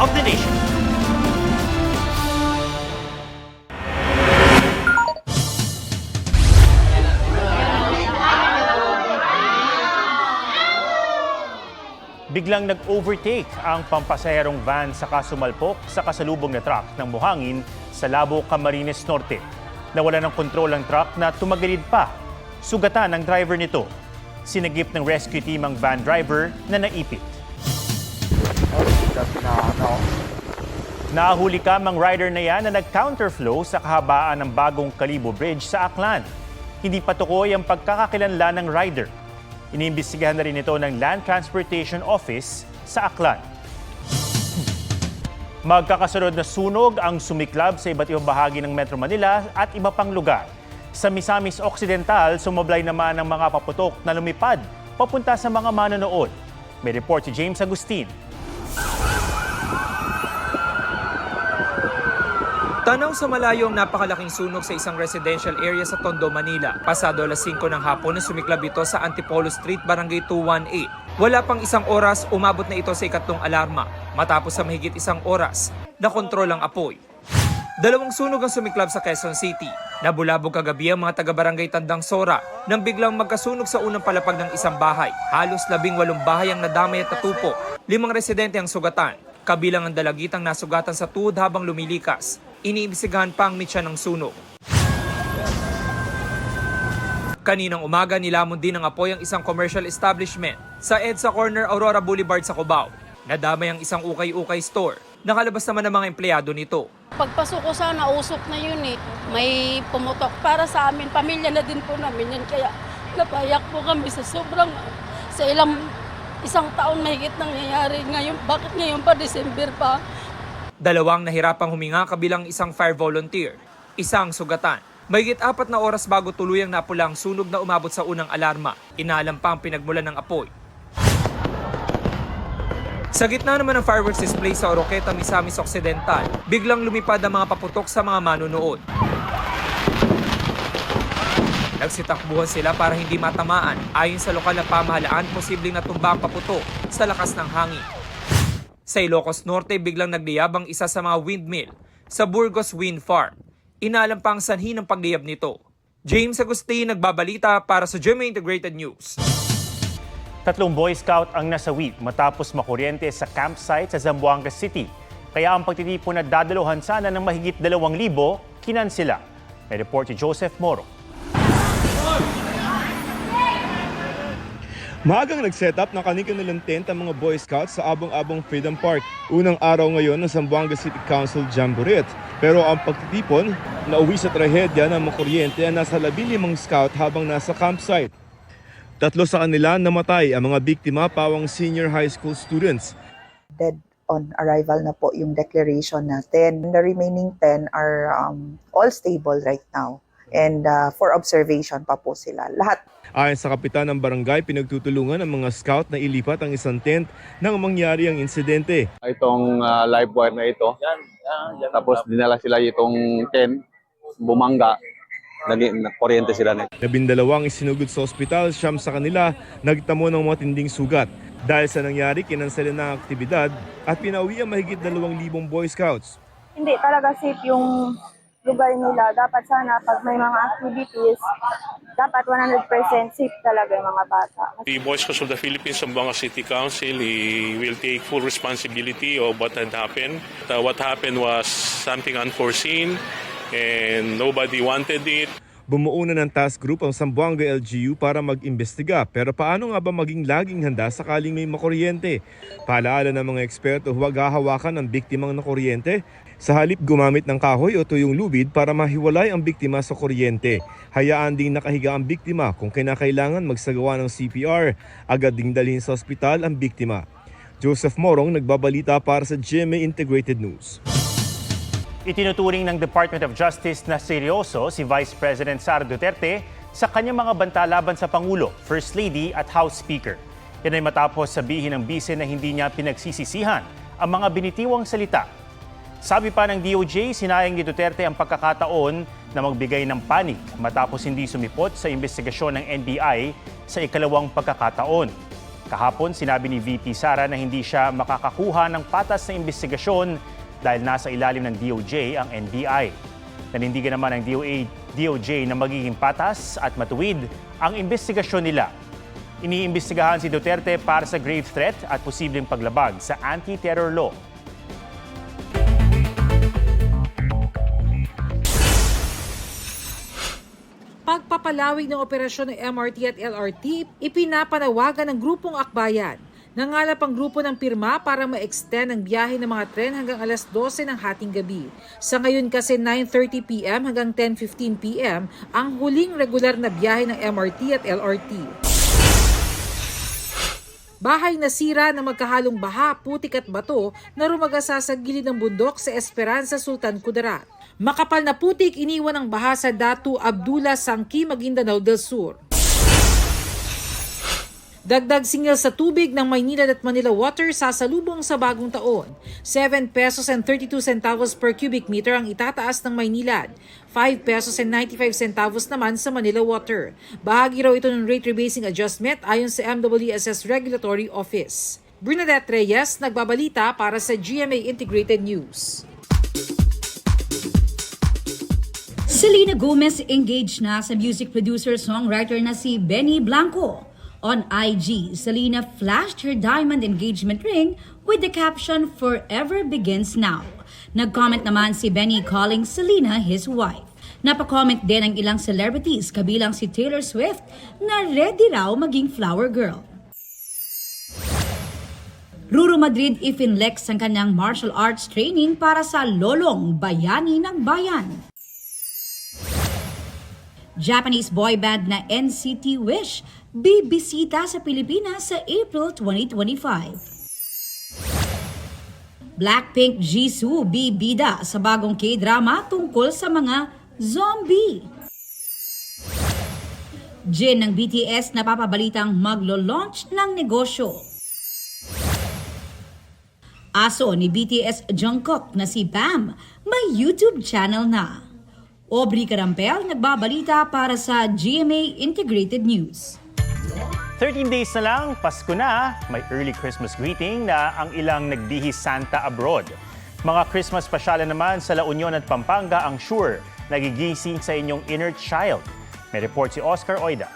of the nation. Biglang nag-overtake ang pampasaherong van sa kasumalpok sa kasalubong na truck ng buhangin sa Labo, Camarines Norte. Nawala ng kontrol ang truck na tumagilid pa. Sugatan ang driver nito. Sinagip ng rescue team ang van driver na naipit. Nahuli ang rider na yan na nag-counterflow sa kahabaan ng Bagong Kalibo Bridge sa Aklan. Hindi patukoy ang pagkakakilanlan ng rider. Iniimbestigahan na rin ito ng Land Transportation Office sa Aklan. Magkakasunod na sunog ang sumiklab sa iba't ibang bahagi ng Metro Manila at iba pang lugar. Sa Misamis Occidental, sumablay naman ang mga paputok na lumipad papunta sa mga manonood. May report si James Agustin. Tanaw sa malayo ang napakalaking sunog sa isang residential area sa Tondo, Manila. Pasado alas 5 ng hapon na sumiklab ito sa Antipolo Street, Barangay 218. Wala pang isang oras, umabot na ito sa ikatlong alarma. Matapos sa mahigit isang oras, nakontrol ang apoy. Dalawang sunog ang sumiklab sa Quezon City. Nabulabog kagabi ang mga taga-barangay Tandang Sora nang biglang magkasunog sa unang palapag ng isang bahay. Halos 18 bahay ang nadamay at natupo. 5 residente ang sugatan. Kabilang ang dalagitang nasugatan sa tuhod habang lumilikas. Iniimbestigahan pa ang mitya ng sunog. Kaninang umaga nilamon din ng apoy ang isang commercial establishment sa EDSA Corner, Aurora Boulevard sa Cubao. Nadamay ang isang ukay-ukay store. Nakalabas naman ang mga empleyado nito. Pagpasok ko sana, usok na yun eh. May pumutok para sa amin. Pamilya na din po namin yan. Kaya napayak po kami sa sobrang, sa isang taon mahigit nangyayari. Ngayon, bakit ngayon pa, December pa? Dalawang nahirapang huminga kabilang isang fire volunteer, isang sugatan. Mahigit 4 na oras bago tuluyang napula ang sunog na umabot sa unang alarma. Inaalam pa ang pinagmulan ng apoy. Sa gitna naman ng fireworks display sa Oroqueta, Misamis Occidental, biglang lumipad ang mga paputok sa mga manunood. Nagsitakbuhan sila para hindi matamaan. Ayon sa lokal na pamahalaan, posibleng natumba ang paputok sa lakas ng hangin. Sa Ilocos Norte, biglang nagliyab ang isa sa mga windmill sa Burgos Wind Farm. Inaalam pa ang sanhi ng pagliyab nito. James Agustin, nagbabalita para sa GMA Integrated News. 3 Boy Scout ang nasawi matapos makuryente sa campsite sa Zamboanga City. Kaya ang pagtitipon na dadaluhan sana ng mahigit 2,000, kinansela. May report si Joseph Moro. Maagang nag-set up ng kanilang tent ang mga Boy Scouts sa Abong-Abong Freedom Park. Unang araw ngayon ng Zamboanga City Council Jamboree. Pero ang pagtitipon, nauwi sa trahedya ng makuryente ang nasa 15 scout habang nasa campsite. 3 sa kanila namatay, ang mga biktima pawang senior high school students. Dead on arrival na po yung declaration natin. The remaining 10 are all stable right now. And for observation pa po sila. Lahat. Ayon sa kapitan ng barangay, pinagtutulungan ng mga scout na ilipat ang isang tent nang mangyari ang insidente. Itong live wire na ito, tapos dinala sila itong tent, bumangga, naging kuryente sila nito. 12 isinugod sa ospital, 9 sa kanila nagtamo ng matinding sugat. Dahil sa nangyari, kinansela na ang aktibidad at pinauwi ang mahigit 2,000 Boy Scouts. Hindi talaga safe yung lugar nila. Dapat sana pag may mga activities, dapat 100% safe talaga yung mga bata. The Boy Scouts of the Philippines, Zamboanga City Council, will take full responsibility of what had happened. What happened was something unforeseen and nobody wanted it. Bumuo na ng task group ang Zamboanga LGU para mag-imbestiga. Pero paano nga ba maging laging handa sakaling may makuryente? Paalaala ng mga eksperto, huwag hahawakan ang biktimang nakuryente. Sa halip gumamit ng kahoy o tuyong lubid para mahiwalay ang biktima sa kuryente. Hayaan ding nakahiga ang biktima kung kinakailangan magsagawa ng CPR. Agad ding dalhin sa ospital ang biktima. Joseph Morong, nagbabalita para sa GMA Integrated News. Itinuturing ng Department of Justice na seryoso si Vice President Sara Duterte sa kanyang mga banta laban sa Pangulo, First Lady at House Speaker. Yan ay matapos sabihin ng bise na hindi niya pinagsisisihan ang mga binitiwang salita. Sabi pa ng DOJ, sinayang ni Duterte ang pagkakataon na magbigay ng panig matapos hindi sumipot sa investigasyon ng NBI sa ikalawang pagkakataon. Kahapon, sinabi ni VP Sara na hindi siya makakakuha ng patas na investigasyon dahil nasa ilalim ng DOJ ang NBI. Nanindigan naman ng DOJ na magiging patas at matuwid ang investigasyon nila. Iniimbestigahan si Duterte para sa grave threat at posibleng paglabag sa anti-terror law. Pagpapalawig ng operasyon ng MRT at LRT, ipinapanawagan ng grupong akbayan. Nangalap ang grupo ng pirma para ma-extend ang biyahe ng mga tren hanggang alas 12 ng hating gabi. Sa ngayon kasi 9:30 p.m. hanggang 10:15 p.m. ang huling regular na biyahe ng MRT at LRT. Bahay nasira na magkahalong baha, putik at bato na rumagasa sa gilid ng bundok sa Esperanza, Sultan Kudarat. Makapal na putik iniwan ng baha sa Datu Abdullah Sangki, Maguindanao del Sur. Dagdag singil sa tubig ng Maynila at Manila Water sasalubong sa bagong taon. 7 pesos and 32 centavos per cubic meter ang itataas ng Maynilad. 5 pesos and 95 centavos naman sa Manila Water. Bahagi raw ito ng rate rebasing adjustment ayon sa MWSS Regulatory Office. Bernadette Reyes, nagbabalita para sa GMA Integrated News. Selena Gomez engaged na sa music producer-songwriter na si Benny Blanco. On IG, Selena flashed her diamond engagement ring with the caption, "Forever begins now." Nag-comment naman si Benny calling Selena his wife. Napacomment din ang ilang celebrities kabilang si Taylor Swift na ready raw maging flower girl. Ruru Madrid ifinlex ang kanyang martial arts training para sa lolong bayani ng bayan. Japanese boy band na NCT Wish bibisita sa Pilipinas sa April 2025. Blackpink Jisoo bibida sa bagong K-drama tungkol sa mga zombie. Jin ng BTS napapabalitang maglo-launch ng negosyo. Aso ni BTS Jungkook na si Bam may YouTube channel na. Aubrey Carampel nagbabalita para sa GMA Integrated News. 13 days na lang, Pasko na, may early Christmas greeting na ang ilang nagbihis Santa abroad. Mga Christmas pasyalan naman sa La Union at Pampanga ang sure nagigising sa inyong inner child. May report si Oscar Oida.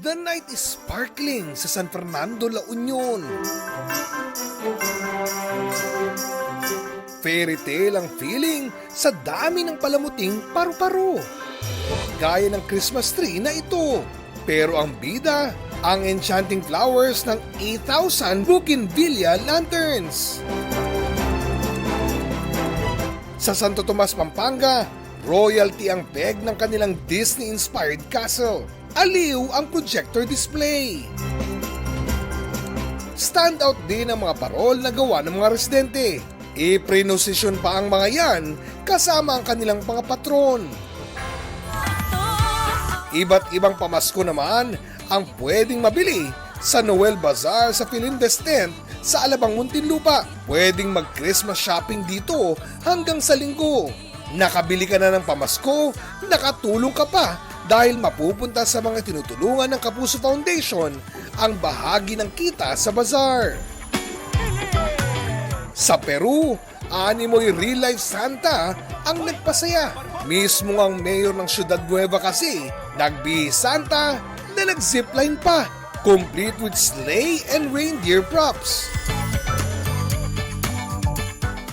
The night is sparkling sa San Fernando, La Union. Fairy tale ang feeling sa dami ng palamuting paru-paro. Gaya ng Christmas tree na ito. Pero ang bida, ang enchanting flowers ng 8,000 bougainvillea lanterns. Sa Santo Tomas, Pampanga, royalty ang peg ng kanilang Disney-inspired castle. Aliw ang projector display. Standout din ang mga parol na gawa ng mga residente. Iprenosisyon pa ang mga yan kasama ang kanilang mga patron. Iba't ibang pamasko naman ang pwedeng mabili sa Noel Bazaar sa Philinvest Tent sa Alabang, Muntinlupa. Pwedeng mag-Christmas shopping dito hanggang sa Linggo. Nakabili ka na ng pamasko, nakatulong ka pa dahil mapupunta sa mga tinutulungan ng Kapuso Foundation ang bahagi ng kita sa bazaar. Sa Peru, animoy real-life Santa ang nagpasaya. Mismo ang mayor ng Ciudad Nueva kasi, nagbihis Santa na nag-zipline pa, complete with sleigh and reindeer props.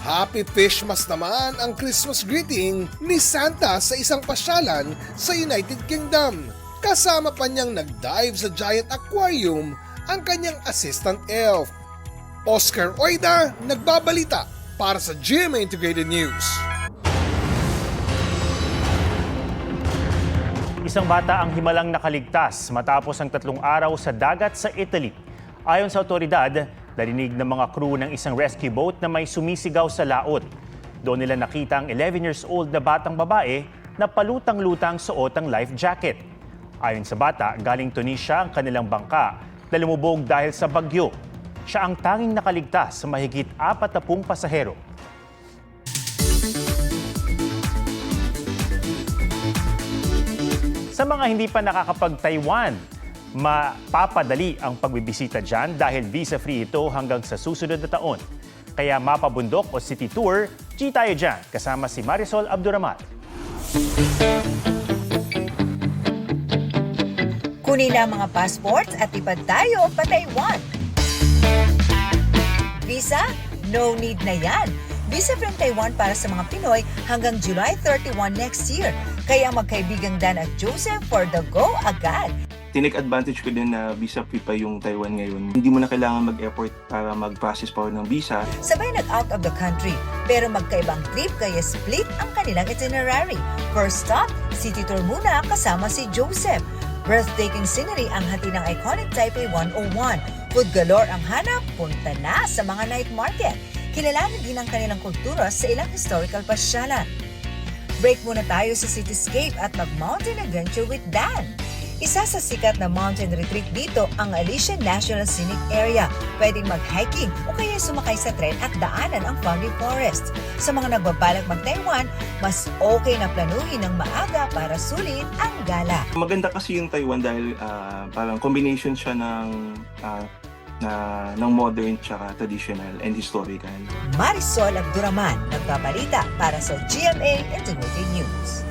Happy Fishmas naman ang Christmas greeting ni Santa sa isang pasyalan sa United Kingdom. Kasama pa niyang nag-dive sa giant aquarium ang kanyang assistant elf. Oscar Oida, nagbabalita para sa GMA Integrated News. Isang bata ang himalang nakaligtas matapos ang 3 araw sa dagat sa Italy. Ayon sa otoridad, narinig ng mga crew ng isang rescue boat na may sumisigaw sa laot. Doon nila nakita ang 11 years old na batang babae na palutang-lutang suot ang life jacket. Ayon sa bata, galing Tunisia ang kanilang bangka na lumubog dahil sa bagyo. Siya ang tanging nakaligtas sa mahigit 40 pasahero. Sa mga hindi pa nakakapag-Taiwan, mapapadali ang pagbibisita dyan dahil visa-free ito hanggang sa susunod na taon. Kaya mapabundok o city tour, G tayo dyan kasama si Marisol Abduramat. Kunin ang mga passports at ipad tayo pa Taiwan. Visa? No need na yan. Visa from Taiwan para sa mga Pinoy hanggang July 31 next year. Kaya magkaibigang Dan at Joseph for the go agad. Tinake advantage ko din na visa-free pa yung Taiwan ngayon. Hindi mo na kailangan mag-effort para mag-process pa ng visa. Sabay nag-out of the country, pero magkaibang trip kaya split ang kanilang itinerary. First stop, city tour muna kasama si Joseph. Breathtaking scenery ang hati ng iconic Taipei 101. Food galore ang hanap, punta na sa mga night market. Kilalanin din ang kanilang kultura sa ilang historical pasyalan. Break muna tayo sa cityscape at mag-mountain adventure with Dan. Isa sa sikat na mountain retreat dito ang Alicia National Scenic Area. Pwedeng mag-hiking o kaya sumakay sa tren at daanan ang foggy forest. Sa mga nagbabalak mag-Taiwan, mas okay na planuhin ng maaga para sulit ang gala. Maganda kasi yung Taiwan dahil parang combination siya ng modern tsaka traditional and historical. Marisol Abduraman, nagbabalita para sa GMA Integrated News.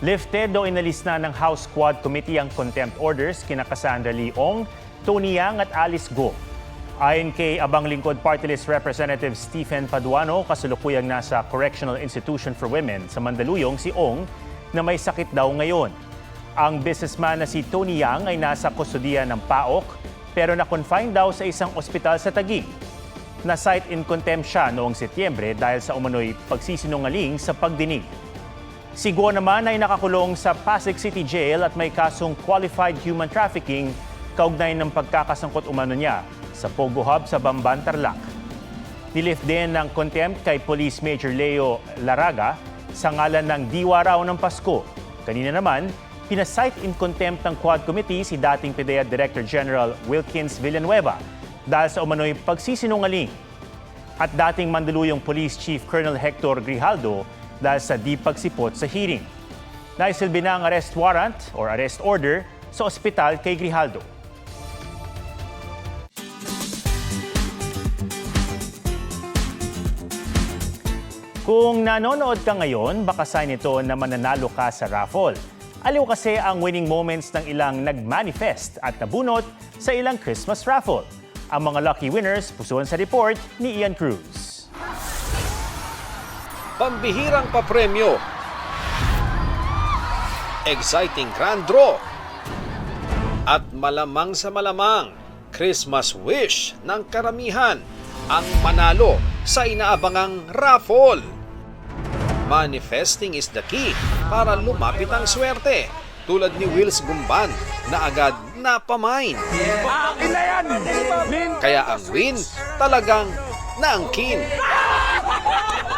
Lifted o inalis na ng House Quad Committee ang contempt orders kina Cassandra Leong, Tony Yang at Alice Go. Ayon kay Abang Lingkod Party List Representative Stephen Paduano, kasulukuyang nasa Correctional Institution for Women sa Mandaluyong si Ong na may sakit daw ngayon. Ang businessman na si Tony Yang ay nasa kustodiya ng PAOK pero na-confine daw sa isang ospital sa Taguig. Na-cite in contempt siya noong Setyembre dahil sa umano'y pagsisinungaling sa pagdinig. Si Go naman ay nakakulong sa Pasig City Jail at may kasong qualified human trafficking kaugnay ng pagkakasangkot umano niya sa Pogo Hub sa Bamban, Tarlac. Nilift din ng contempt kay Police Major Leo Laraga sa ngalan ng diwa raw ng Pasko. Kanina naman, pinasight in contempt ng Quad Committee si dating PDEA Director General Wilkins Villanueva dahil sa umano'y pagsisinungaling at dating Mandaluyong Police Chief Colonel Hector Grijaldo dahil sa di pagsipot sa hearing. Naisilbi na ang arrest warrant or arrest order sa ospital kay Grijaldo. Kung nanonood ka ngayon, baka sign ito na mananalo ka sa raffle. Aliw kasi ang winning moments ng ilang nag-manifest at nabunot sa ilang Christmas raffle. Ang mga lucky winners, pusuan sa report ni Ian Cruz. Pambihirang papremyo, exciting grand draw, at malamang sa malamang, Christmas wish ng karamihan ang manalo sa inaabangang raffle. Manifesting is the key para lumapit ang swerte, tulad ni Wills Gumban na agad napamain. Kaya ang win talagang naangkin.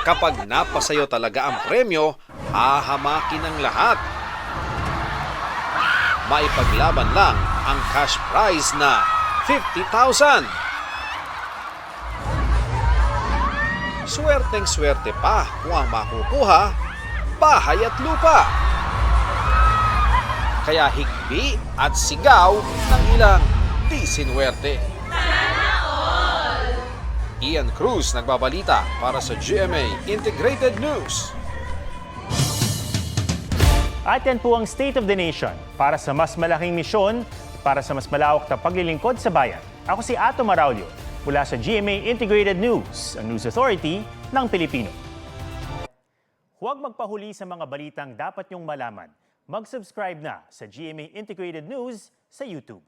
Kapag napasayo talaga ang premyo, hahamakin ng lahat. Maipaglaban lang ang cash prize na 50,000. Swerteng-swerte pa kung ang makukuha, bahay at lupa. Kaya higbi at sigaw ng ilang di sinuwerte. Ian Cruz nagbabalita para sa GMA Integrated News. At yan po ang State of the Nation para sa mas malaking misyon, para sa mas malawak na paglilingkod sa bayan. Ako si Ato Maraulio mula sa GMA Integrated News, ang News Authority ng Pilipino. Huwag magpahuli sa mga balitang dapat niyong malaman. Mag-subscribe na sa GMA Integrated News sa YouTube.